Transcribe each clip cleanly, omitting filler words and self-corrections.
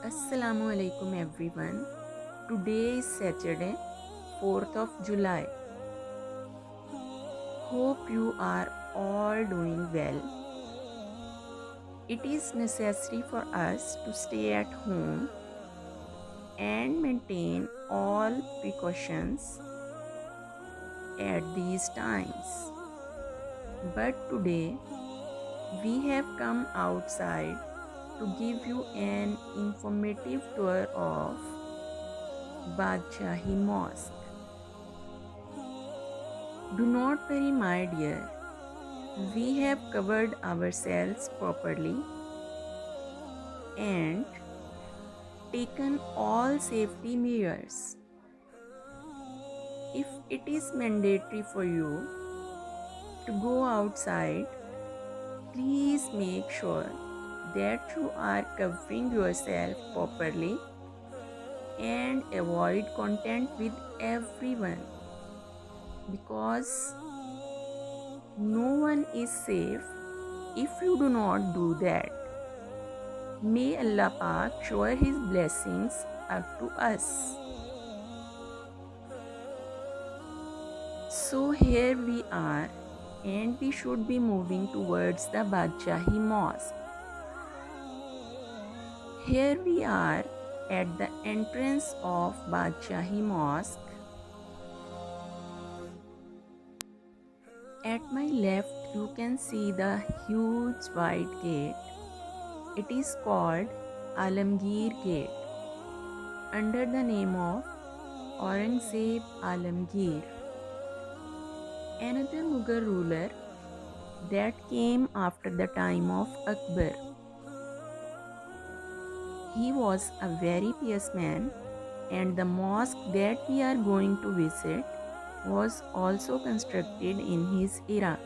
Assalamu alaikum everyone. Today is Saturday, 4th of July. Hope you are all doing well. It is necessary for us to stay at home and maintain all precautions at these times. But today we have come outside to give you an informative tour of Badshahi Mosque. Do not worry, my dear. We have covered ourselves properly and taken all safety measures. If it is mandatory for you to go outside, please make sure that you are covering yourself properly and avoid contact with everyone because no one is safe if you do not do that. May Allah Pak shower His blessings up to us. So here we are and we should be moving towards the Badshahi Mosque. Here we are at the entrance of Badshahi Mosque. At my left you can see the huge white gate. It is called Alamgir Gate under the name of Aurangzeb Alamgir, another Mughal ruler that came after the time of Akbar. He was a very pious man, and the mosque that we are going to visit was also constructed in his era.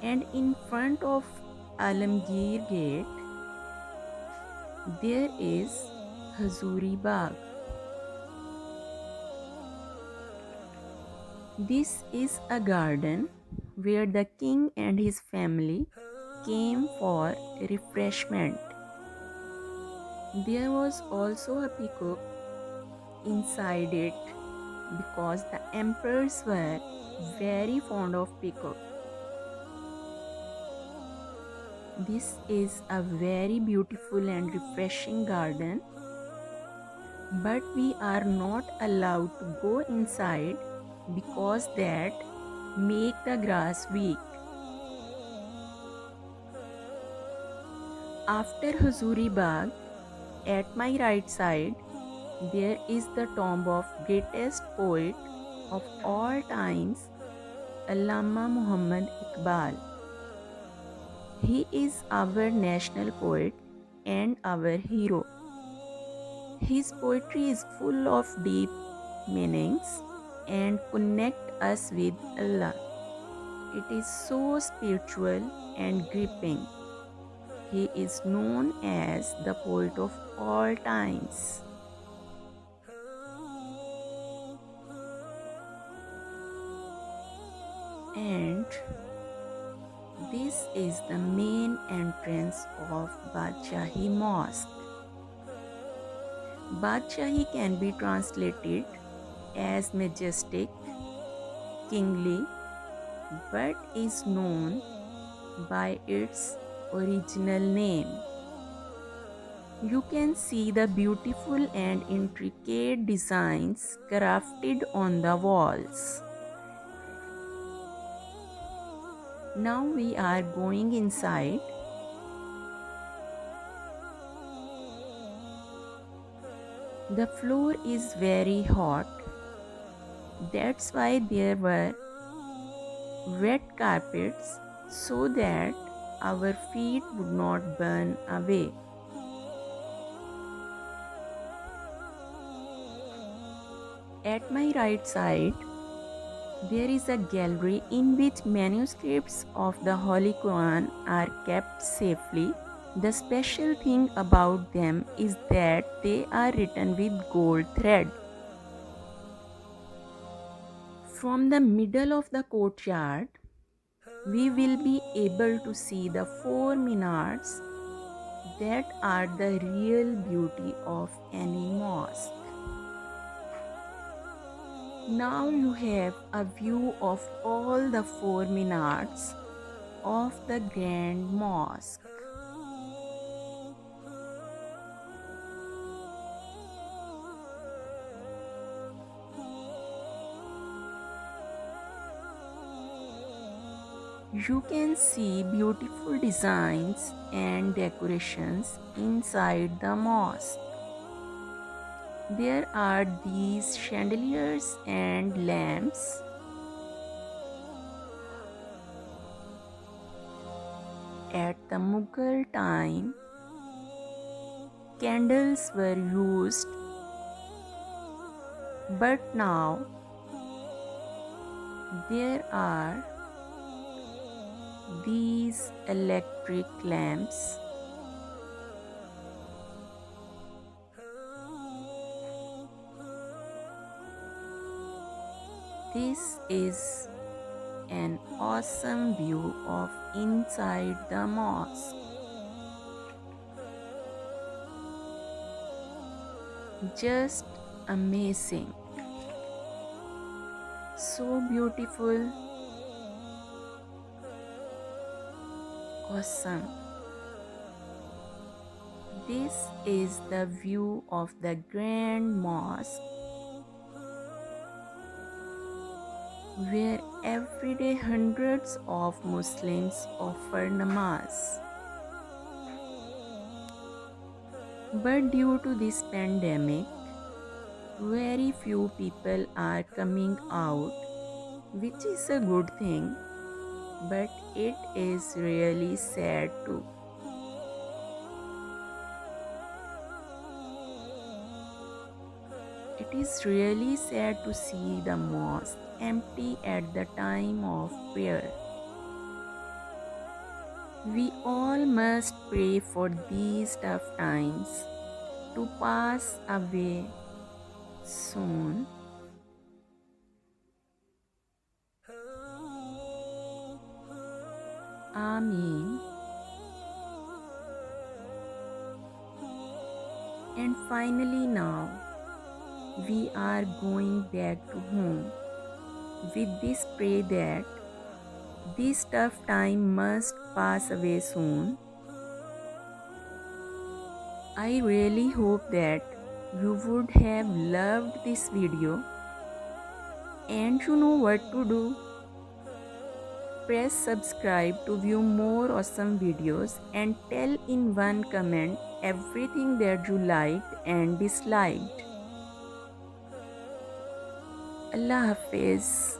And in front of Alamgir Gate, there is Hazuri Bagh. This is a garden where the king and his family came for refreshment. There was also a peacock inside it because the emperors were very fond of peacock. This is a very beautiful and refreshing garden, but we are not allowed to go inside because that make the grass weak. After Hazuri Bagh, at my right side, there is the tomb of greatest poet of all times, Allama Muhammad Iqbal. He is our national poet and our hero. His poetry is full of deep meanings and connect us with Allah. It is so spiritual and gripping. He is known as the poet of all times. And this is the main entrance of Badshahi Mosque. Badshahi can be translated as majestic, kingly, but is known by its original name. You can see the beautiful and intricate designs crafted on the walls. Now we are going inside. The floor is very hot. That's why there were wet carpets so that our feet would not burn away. At my right side, there is a gallery in which manuscripts of the Holy Quran are kept safely. The special thing about them is that they are written with gold thread. From the middle of the courtyard, we will be able to see the four minars that are the real beauty of any mosque. Now you have a view of all the four minarets of the Grand Mosque. You can see beautiful designs and decorations inside the mosque. There are these chandeliers and lamps. At the Mughal time, candles were used, but now there are these electric lamps. This is an awesome view of inside the mosque. Just amazing. So beautiful. Awesome. This is the view of the Grand Mosque, where every day hundreds of Muslims offer namaz. But due to this pandemic, very few people are coming out, which is a good thing, but it is really sad too. It is really sad to see the mosque empty at the time of prayer. We all must pray for these tough times to pass away soon. Ameen. And finally now, we are going back to home with this prayer that this tough time must pass away soon. I really hope that you would have loved this video and you know what to do. Press subscribe to view more awesome videos and tell in one comment everything that you liked and disliked. Allah Hafiz.